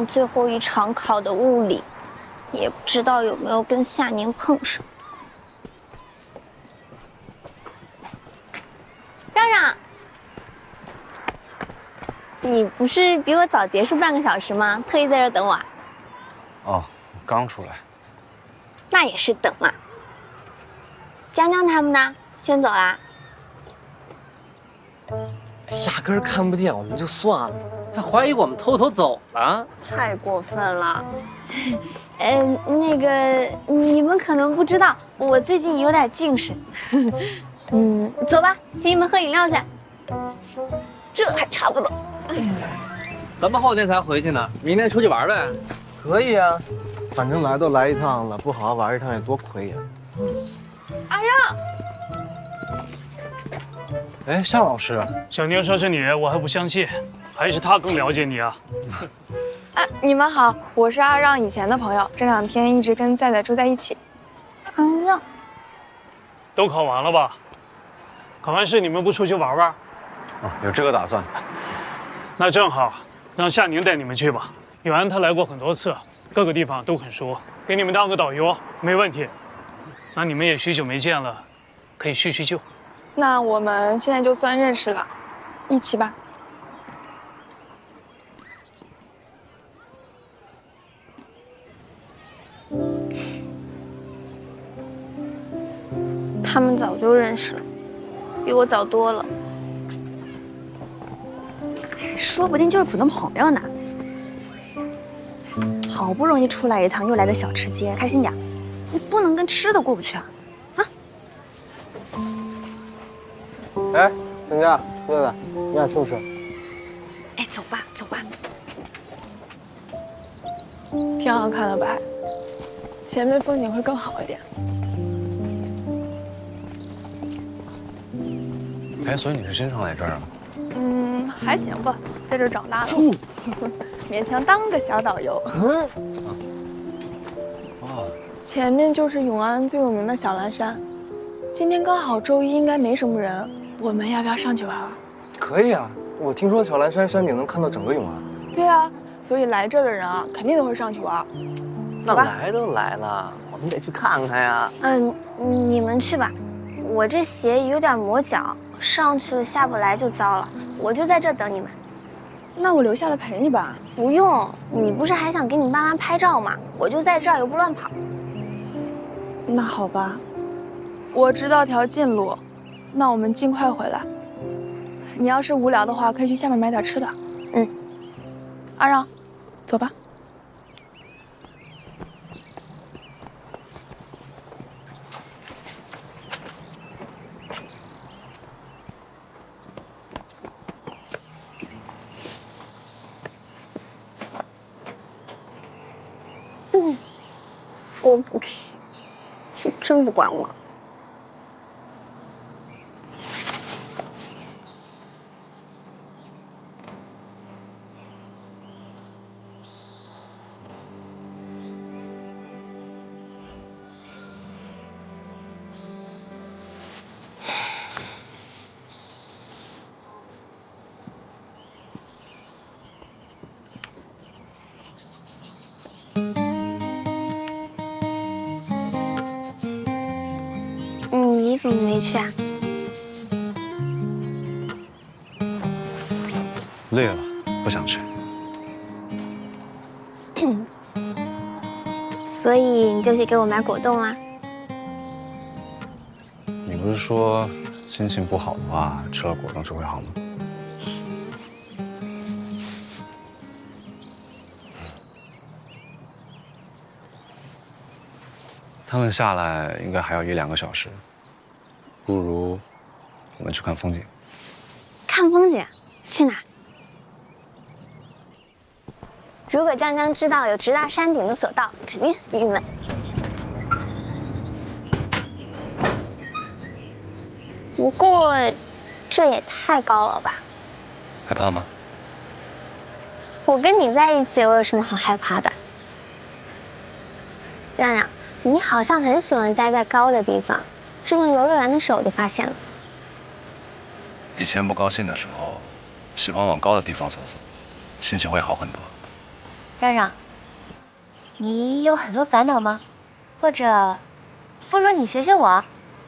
上最后一场考的物理，也不知道有没有跟夏宁碰上。让让，你不是比我早结束半个小时吗？特意在这等我啊？哦，刚出来。那也是等啊。江江他们呢？先走啦？压根儿看不见我们就算了，还怀疑我们偷偷走了，太过分了。那个你们可能不知道，我最近有点近视。走吧，请你们喝饮料去。这还差不多。咱们后天才回去呢，明天出去玩呗。可以啊，反正来都来一趟了，不好好玩一趟也多亏呀。阿让，哎，夏老师，小宁说是你，我还不相信，还是他更了解你啊。你们好，我是阿让以前的朋友，这2天一直跟在在住在一起。阿让，都考完了吧？考完试你们不出去玩玩？哦，有这个打算。那正好，让夏宁带你们去吧。永安他来过很多次，各个地方都很熟，给你们当个导游没问题。那你们也许久没见了，可以叙叙旧。那我们现在就算认识了，一起吧。他们早就认识了，比我早多了。说不定就是普通朋友呢。好不容易出来一趟，又来个小吃街，开心点。你不能跟吃的过不去啊！哎，陈佳、月月，你俩吃不吃？哎，走吧，走吧。挺好看的吧？前面风景会更好一点。哎，所以你是经常来这儿啊？还行吧，在这儿长大的，勉强当个小导游。前面就是永安最有名的小蓝山，今天刚好周一，应该没什么人。我们要不要上去玩玩？可以啊，我听说小蓝山山顶能看到整个永安。对啊，所以来这儿的人啊，肯定都会上去玩。走吧。来都来了，我们得去看看呀。你们去吧，我这鞋有点磨脚，上去了下不来就糟了。我就在这等你们。那我留下来陪你吧。不用，你不是还想给你爸妈拍照吗？我就在这儿，又不乱跑。那好吧，我知道条近路，那我们尽快回来。你要是无聊的话，可以去下面买点吃的。阿让，走吧。说不去，是真不管我。你怎么没去啊？累了，不想去。所以你就去给我买果冻啦？你不是说心情不好的话，吃了果冻就会好吗？他们下来应该还要1、2个小时，不如我们去看风景。看风景？去哪儿？如果江江知道有直达山顶的索道，肯定很郁闷。不过，这也太高了吧？害怕吗？我跟你在一起，我有什么好害怕的？让让，你好像很喜欢待在高的地方，这种游乐园的时候我就发现了。以前不高兴的时候，喜欢往高的地方走走，心情会好很多。让让，你有很多烦恼吗？或者，不如你学学我，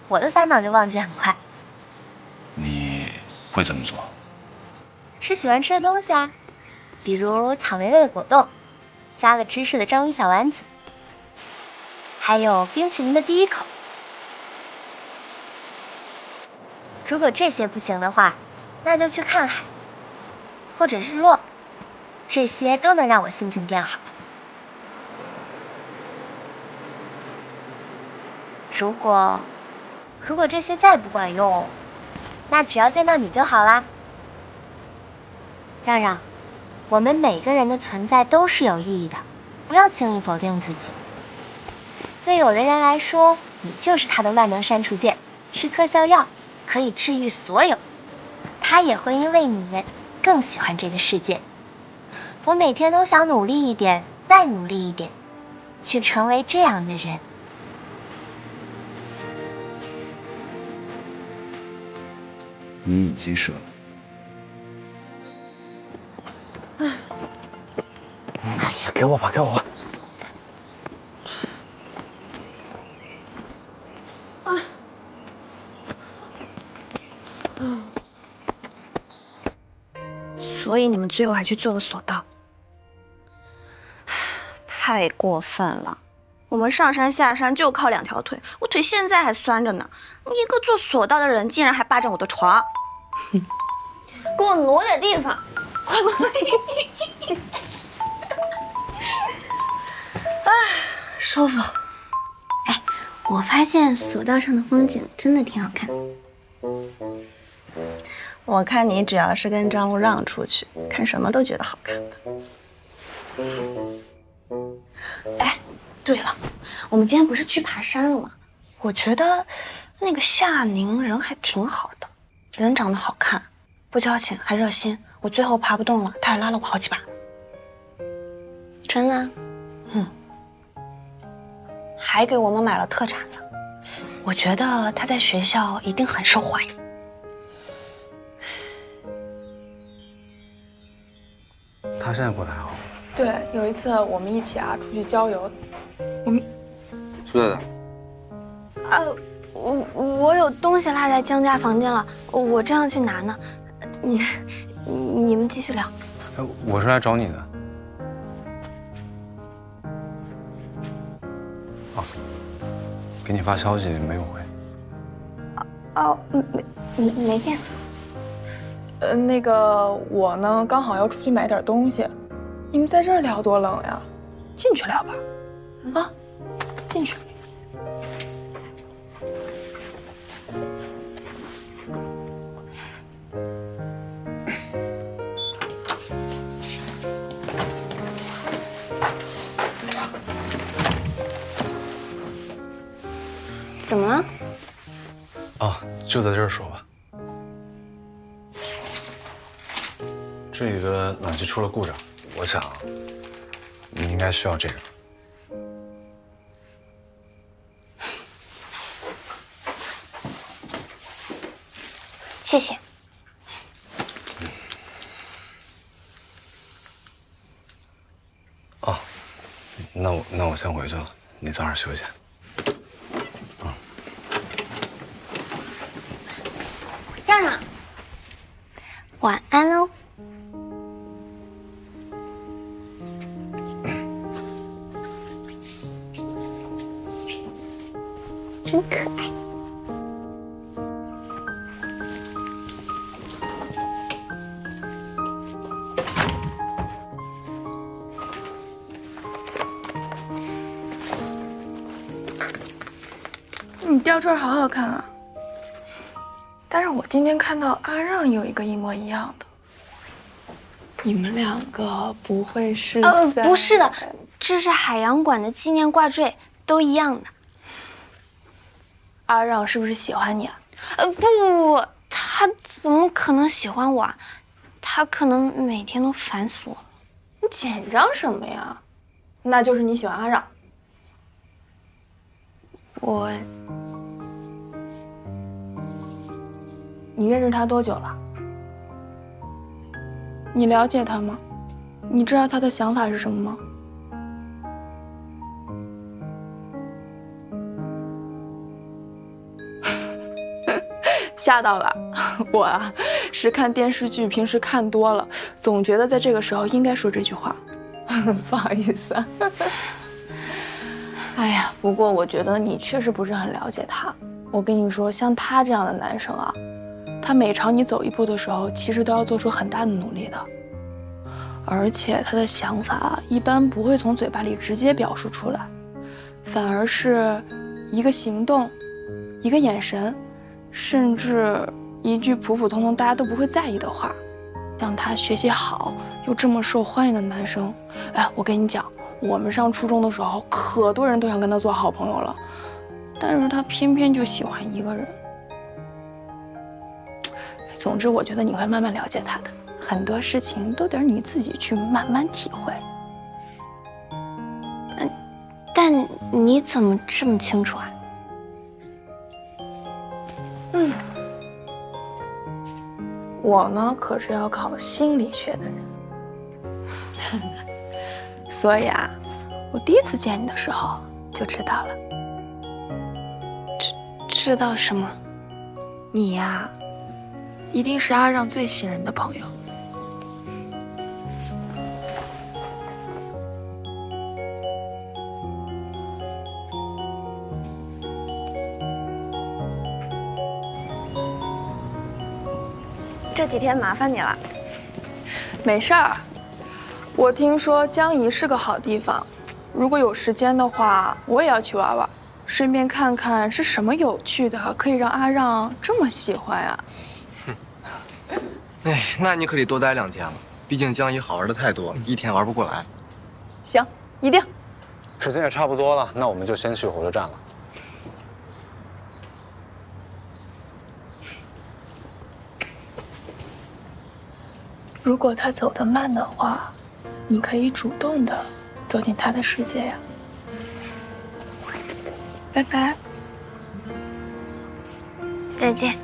我的烦恼就忘记很快。你会怎么做？吃喜欢吃的东西啊，比如草莓味的果冻，加了芝士的章鱼小丸子，还有冰淇淋的第一口。如果这些不行的话，那就去看海，或者日落，这些都能让我心情变好。如果这些再不管用，那只要见到你就好啦。让让，我们每个人的存在都是有意义的，不要轻易否定自己。对有的人来说，你就是他的万能删除键，是特效药，可以治愈所有。他也会因为你更喜欢这个世界。我每天都想努力一点，再努力一点，去成为这样的人。你已经射了。哎呀，给我吧，给我吧。所以你们最后还去做了索道，太过分了！我们上山下山就靠2条腿，我腿现在还酸着呢。一个做索道的人竟然还霸占我的床，给我挪点地方，会不会？哎，舒服。哎，我发现索道上的风景真的挺好看的。我看你只要是跟张路让出去，看什么都觉得好看的。哎，对了，我们今天不是去爬山了吗？我觉得那个夏宁人还挺好的，人长得好看，不矫情，还热心。我最后爬不动了，他还拉了我好几把。真的？还给我们买了特产呢。我觉得他在学校一定很受欢迎。他现在过得还好吗？对，有一次我们一起出去郊游，苏太太，我有东西落在江家房间了，我正要去拿呢。你们继续聊。我是来找你的。啊，给你发消息没有回。哦，没电。那个我呢，刚好要出去买点东西，你们在这儿聊多冷呀，进去聊吧。啊，进去。怎么了？啊，就在这儿说吧。这里的暖气出了故障，我想你应该需要这个。谢谢。哦，那我先回去了，你早点休息。让让，晚安喽。真可爱。你吊坠好好看啊！但是我今天看到阿让有一个一模一样的，你们2个不会是不是的，这是海洋馆的纪念挂坠，都一样的。阿让是不是喜欢你啊？不，他怎么可能喜欢我啊？他可能每天都烦死我了。你紧张什么呀？那就是你喜欢阿让。你认识他多久了？你了解他吗？你知道他的想法是什么吗？吓到了，我啊是看电视剧，平时看多了，总觉得在这个时候应该说这句话，不好意思啊。哎呀，不过我觉得你确实不是很了解他。我跟你说，像他这样的男生啊，他每朝你走一步的时候，其实都要做出很大的努力的，而且他的想法一般不会从嘴巴里直接表述出来，反而是一个行动，一个眼神。甚至一句普普通通大家都不会在意的话，像他学习好又这么受欢迎的男生，哎，我跟你讲，我们上初中的时候，可多人都想跟他做好朋友了，但是他偏偏就喜欢一个人。总之，我觉得你会慢慢了解他的，很多事情都得你自己去慢慢体会。但你怎么这么清楚啊？我呢可是要考心理学的人，所以啊，我第一次见你的时候就知道了。知道什么？你呀，一定是阿让最信任的朋友。这几天麻烦你了。没事儿，我听说江宜是个好地方，如果有时间的话，我也要去玩玩，顺便看看是什么有趣的可以让阿让这么喜欢呀。哎，那你可得多待2天了，毕竟江宜好玩的太多，一天玩不过来。行，一定。时间也差不多了，那我们就先去火车站了。如果他走得慢的话，你可以主动的走进他的世界呀。拜拜，再见。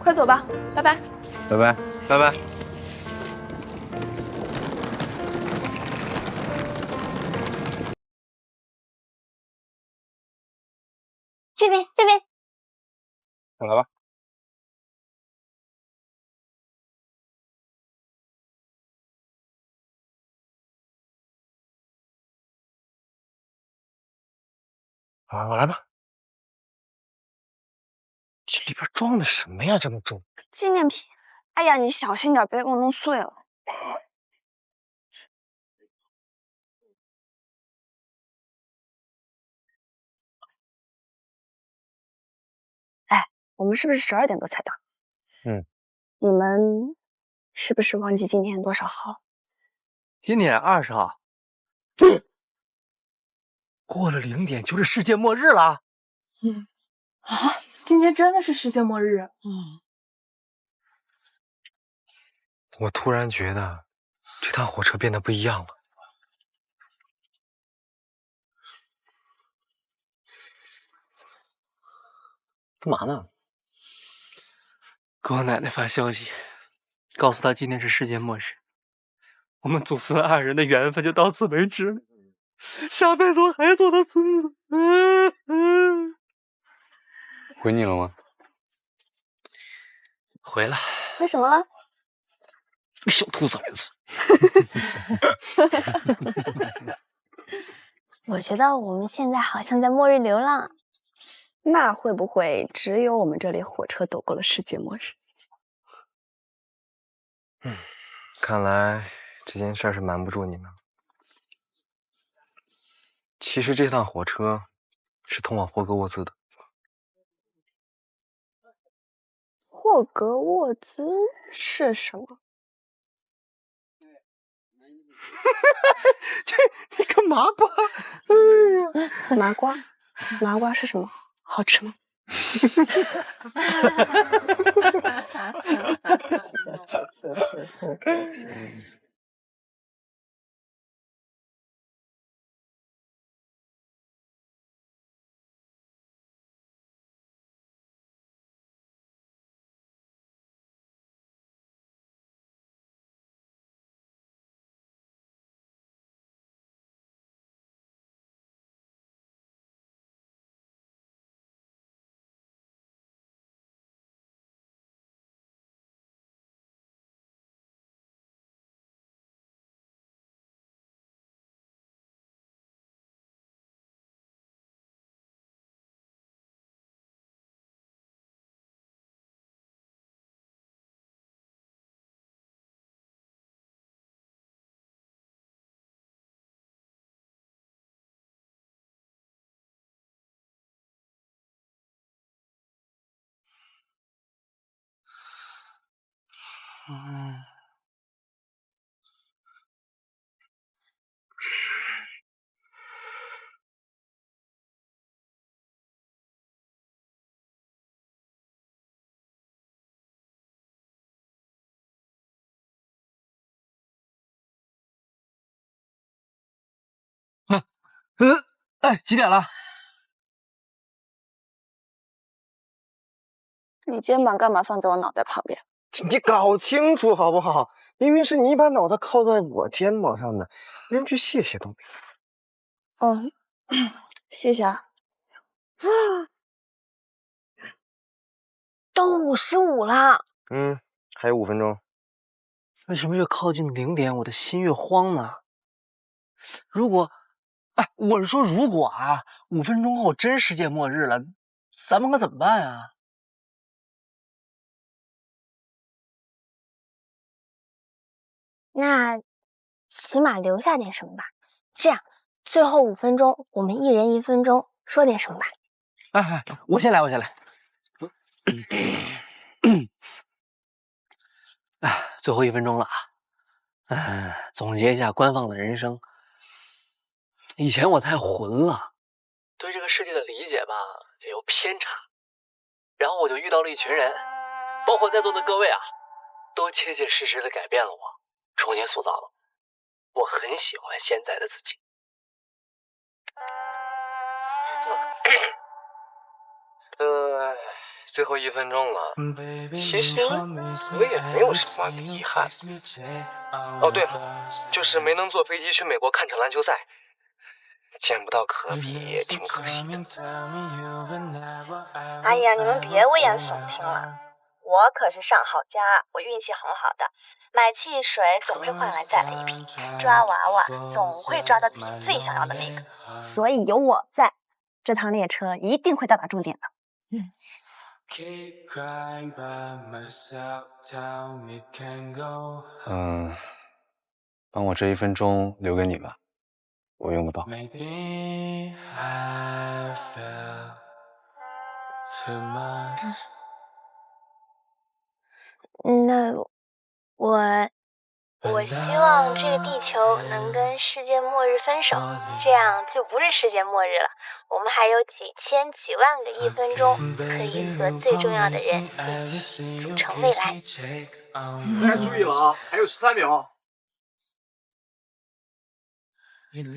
快走吧，拜拜。拜拜，拜拜。这边，来吧。啊，我来吧。这里边装的什么呀？这么重？纪念品。哎呀，你小心点，别给我弄碎了。哎，我们是不是12点多才到？你们是不是忘记今天多少号了？今天20号。过了0点就是世界末日了。今天真的是世界末日。我突然觉得这趟火车变得不一样了。干嘛呢？给我奶奶发消息，告诉她今天是世界末日，我们祖孙2人的缘分就到此为止了。下辈子我还做他孙子。回你了吗？回了。为什么了？小兔崽子。我觉得我们现在好像在末日流浪。那会不会只有我们这里火车躲过了世界末日？看来这件事是瞒不住你们。其实这趟火车是通往霍格沃兹的。霍格沃兹是什么？这你个麻瓜！麻瓜？麻瓜是什么？好吃吗？哎，几点了？你肩膀干嘛放在我脑袋旁边？你搞清楚好不好？明明是你把脑袋靠在我肩膀上的，连句谢谢都没有。哦，谢谢啊。都55了。还有5分钟。为什么越靠近0点，我的心越慌呢？如果，哎，我是说如果啊，5分钟后真世界末日了，咱们可怎么办啊？那起码留下点什么吧。这样，最后5分钟，我们一人1分钟，说点什么吧。哎，我先来。哎，最后1分钟了啊！总结一下官方的人生。以前我太混了，对这个世界的理解吧也有偏差，然后我就遇到了一群人，包括在座的各位啊，都切切实实的改变了我，重新塑造了我。我很喜欢现在的自己。最后1分钟了，其实我也没有什么遗憾。哦，对了，就是没能坐飞机去美国看场篮球赛，见不到可比也挺可惜的。哎呀，你们别危言耸听了，我可是上好家，我运气很好的，买汽水总会换来再来一瓶，抓娃娃总会抓到自己最想要的那个，所以有我在，这趟列车一定会到达终点的。帮我这1分钟留给你吧，我用不到。那我希望这个地球能跟世界末日分手，这样就不是世界末日了。我们还有几千几万个1分钟，可以和最重要的人一起组成未来。大家注意了啊，还有13秒。10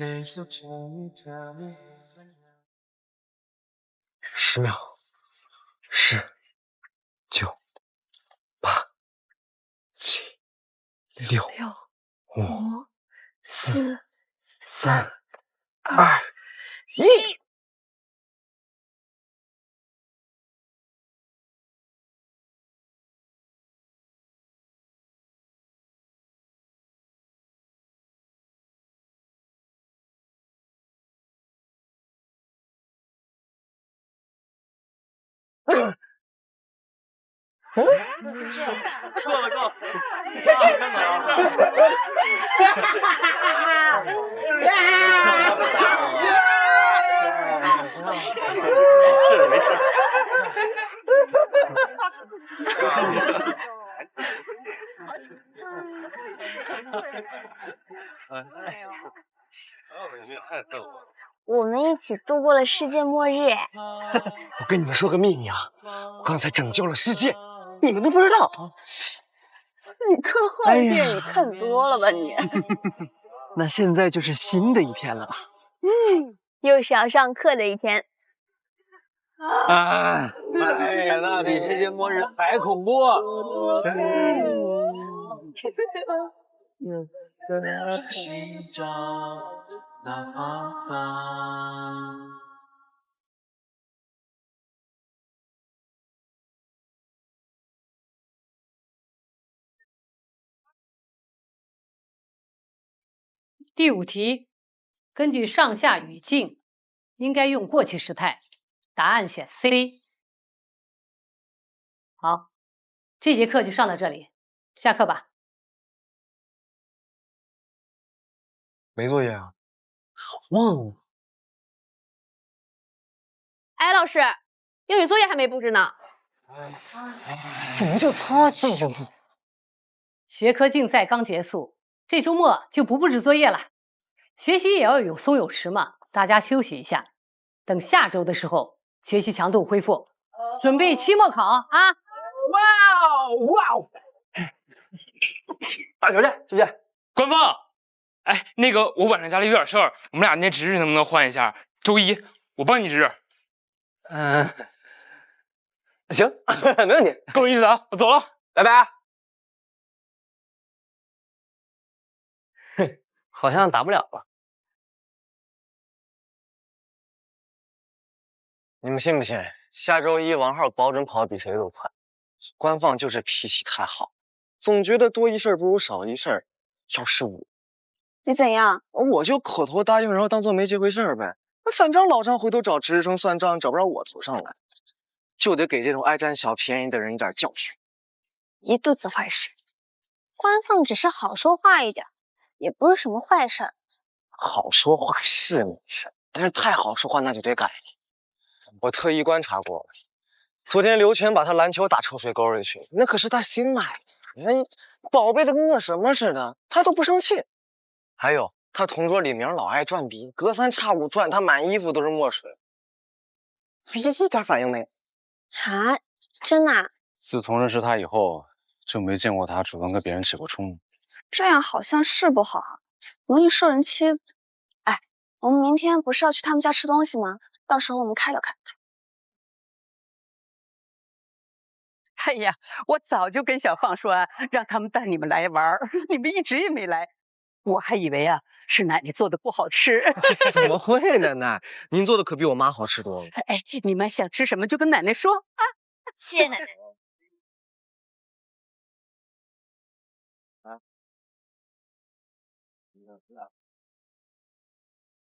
秒，10、9、8、7、6、5、4、3、2、1。够了，看到是没事。我们一起度过了世界末日，哎！我跟你们说个秘密啊，我刚才拯救了世界，你们都不知道。你科幻电影看多了吧你？那现在就是新的一天了吧？又是要上课的一天。哎呀，那比世界末日还恐怖。第5题，根据上下语境，应该用过去时态。答案选 C。好，这节课就上到这里，下课吧。没作业啊？忘了。哎，老师，英语作业还没布置呢。怎么就他这种？学科竞赛刚结束，这周末就不布置作业了。学习也要有松有弛嘛，大家休息一下。等下周的时候，学习强度恢复，准备期末考啊！哇哦！啊，小姐，官方，哎，那个我晚上家里有点事儿，我们俩那值日能不能换一下？周一我帮你值。行，没问题，够意思啊！我走了，拜拜。好像打不了了。你们信不信？下周一王浩保准跑得比谁都快。官方就是脾气太好，总觉得多一事不如少一事。要是我，你怎样？我就口头答应，然后当做没这回事儿呗。反正老张回头找值日生算账，找不着我头上来，就得给这种爱占小便宜的人一点教训。一肚子坏事。官方只是好说话一点，也不是什么坏事儿。好说话是没事，但是太好说话那就得改。我特意观察过，昨天刘全把他篮球打臭水沟里去，那可是他新买的，那宝贝的跟饿什么似的，他都不生气。还有他同桌李明老爱转鼻，隔三差五转，他满衣服都是墨水，一点反应没有。啊，真的啊？自从认识他以后，就没见过他主动跟别人起过冲突。这样好像是不好啊，容易受人欺负。哎，我们明天不是要去他们家吃东西吗？到时候我们开导开导他。哎呀，我早就跟小放说让他们带你们来玩，你们一直也没来，我还以为是奶奶做的不好吃。怎么会呢，奶？您做的可比我妈好吃多了。哎，你们想吃什么就跟奶奶说啊。谢谢奶奶。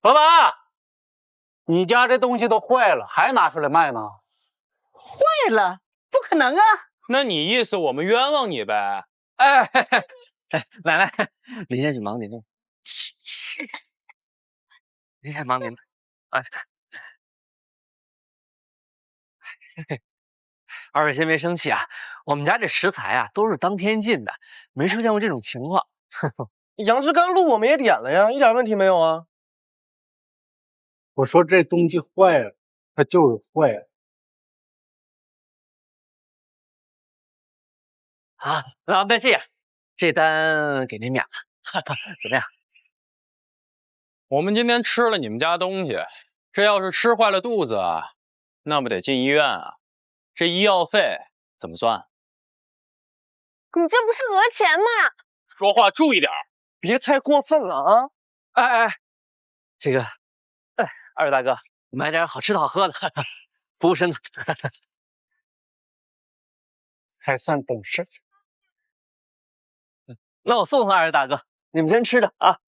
老板，你家这东西都坏了，还拿出来卖呢？坏了？不可能啊！那你意思我们冤枉你呗？哎，奶奶，您先去忙您的。您先忙您的。哎，二位先别生气啊，我们家这食材啊都是当天进的，没出现过这种情况。杨枝甘露我们也点了呀，一点问题没有啊。我说这东西坏了，它就是坏了。那这样，这单给您免了，怎么样？我们今天吃了你们家东西，这要是吃坏了肚子，那不得进医院啊？这医药费怎么算？你这不是讹钱吗？说话注意点，别太过分了啊！哎，这个，二位大哥，买点好吃的好喝的，服务身子，还算懂事。那我送送二位大哥，你们先吃着啊。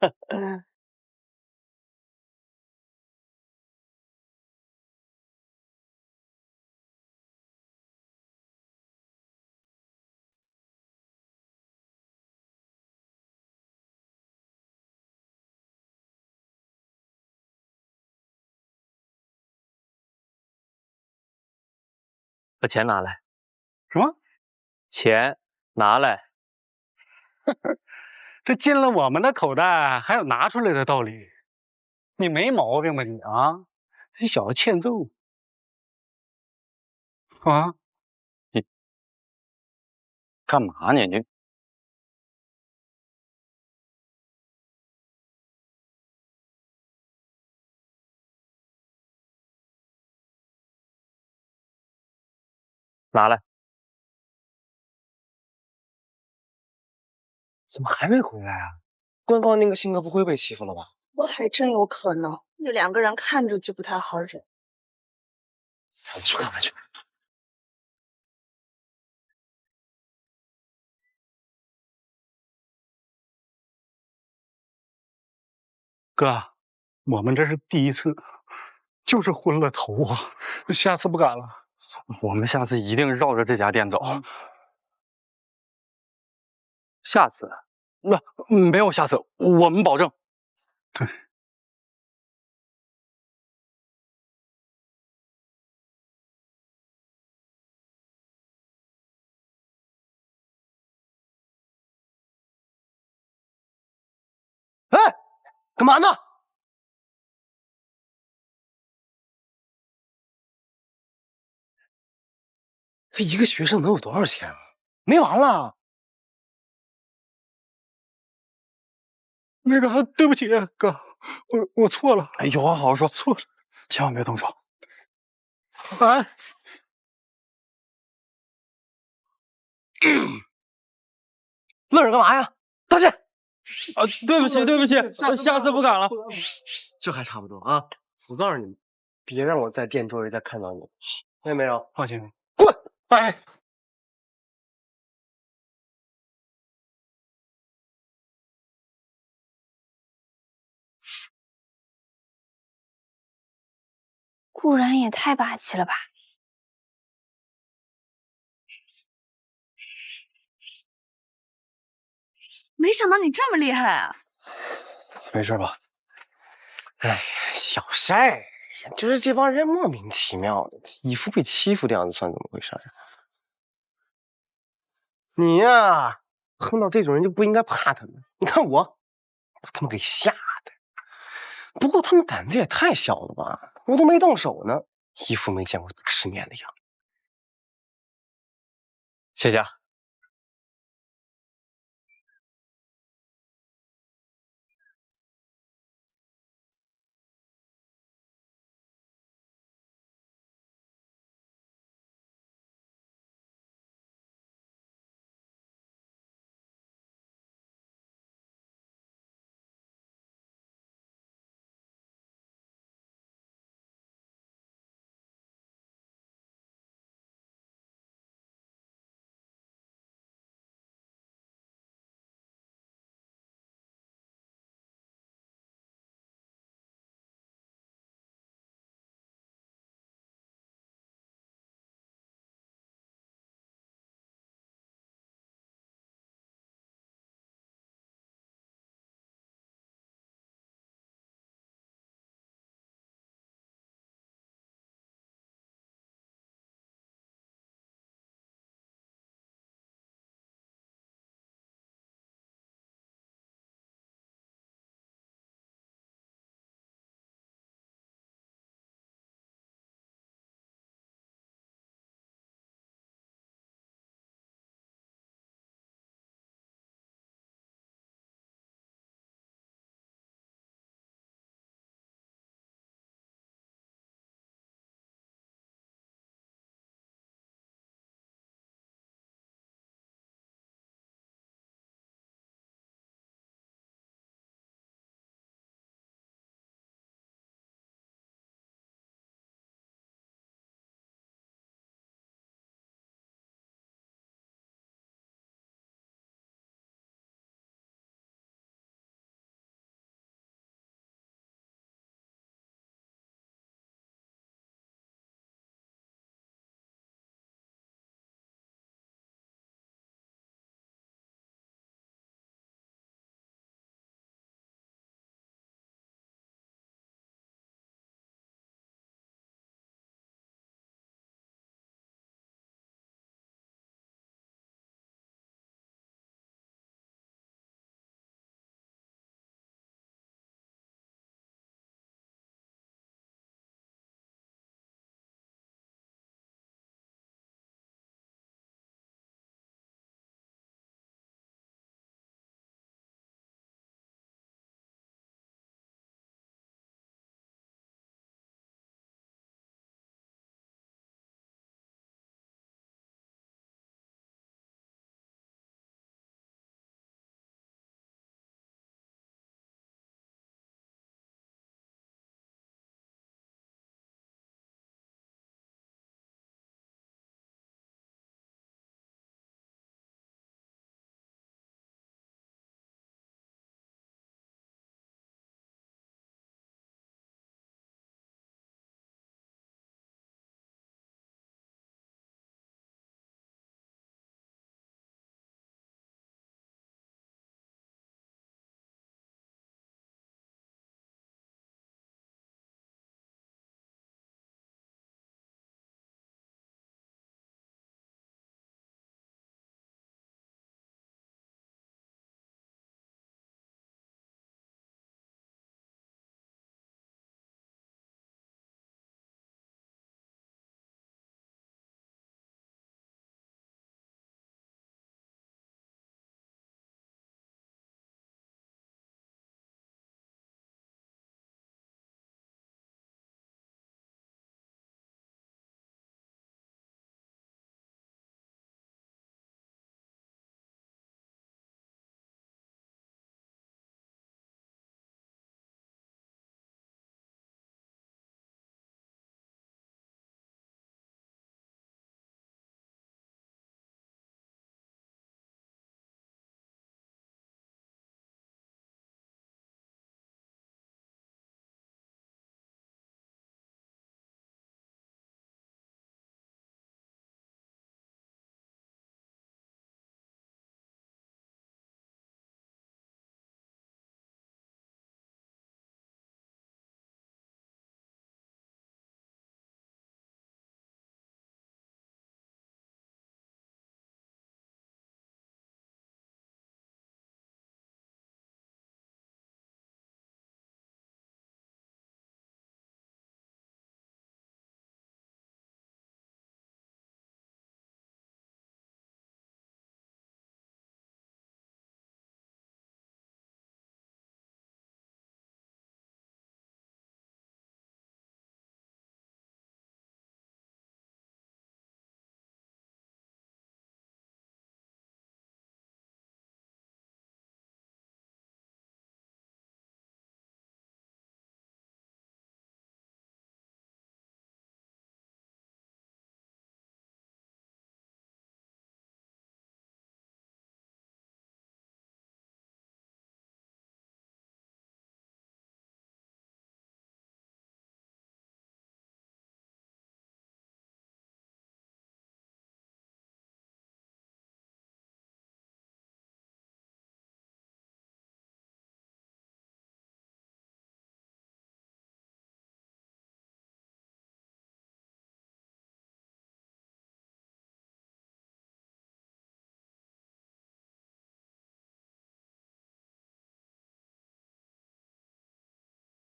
把钱拿来。什么？钱拿来。这进了我们的口袋，还有拿出来的道理？你没毛病吧你啊？这小子欠揍啊！你干嘛呢？你拿来。怎么还没回来啊？官方那个性格不会被欺负了吧？我还真有可能，那两个人看着就不太好忍。我去看看去。哥，我们这是第一次，就是昏了头啊，下次不敢了。我们下次一定绕着这家店走。下次？没有下次，我们保证。对。哎，干嘛呢？他一个学生能有多少钱啊？没完了！那个，对不起，哥，我错了。哎，有话好好说，错了，千万别动手。哎，愣着干嘛呀？道歉！啊，对不起，对不起，下次不敢了。这还差不多啊！我告诉你们，别让我在店周围再看到你，听见没有？放心，滚！哎，顾然也太霸气了吧！没想到你这么厉害啊！没事吧？哎呀，小晒，就是这帮人莫名其妙的，以夫被欺负的样子，算怎么回事啊？你呀，碰到这种人就不应该怕他们。你看我，把他们给吓的。不过他们胆子也太小了吧？我都没动手呢，一副没见过大世面的样子。谢谢啊。